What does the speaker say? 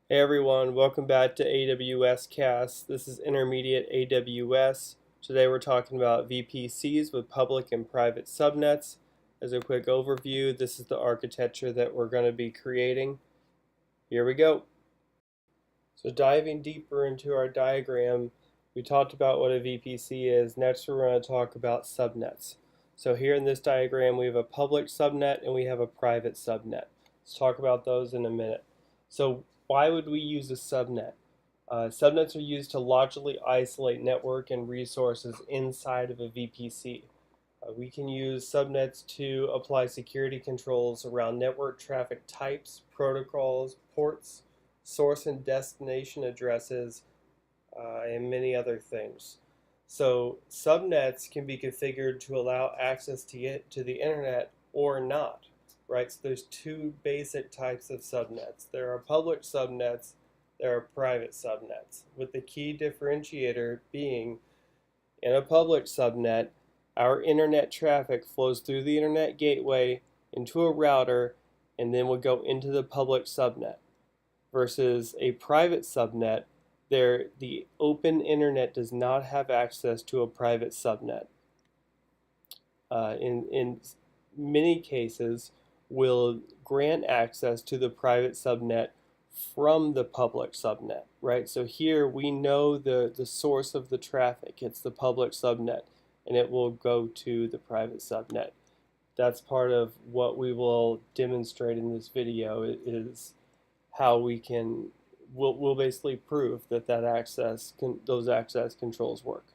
Hey everyone, welcome back to AWS Cast. This is Intermediate AWS. Today we're talking about VPCs with public and private subnets. As a quick overview, this is the architecture that we're going to be creating. Here we go. So diving deeper into our diagram, we talked about what a VPC is. Next we're going to talk about subnets. So here in this diagram we have a public subnet and we have a private subnet. Let's talk about those in a minute. So why would we use a subnet? Subnets are used to logically isolate network and resources inside of a VPC. We can use subnets to apply security controls around network traffic types, protocols, ports, source and destination addresses, and many other things. So subnets can be configured to allow access to the internet or not, right? So there's two basic types of subnets. There are public subnets, there are private subnets, with the key differentiator being in a public subnet, our internet traffic flows through the internet gateway into a router and then would go into the public subnet versus a private subnet. The open internet does not have access to a private subnet. In many cases, will grant access to the private subnet from the public subnet, right? So here we know the source of the traffic. It's the public subnet, and it will go to the private subnet. That's part of what we will demonstrate in this video is how we'll basically prove that those access controls work.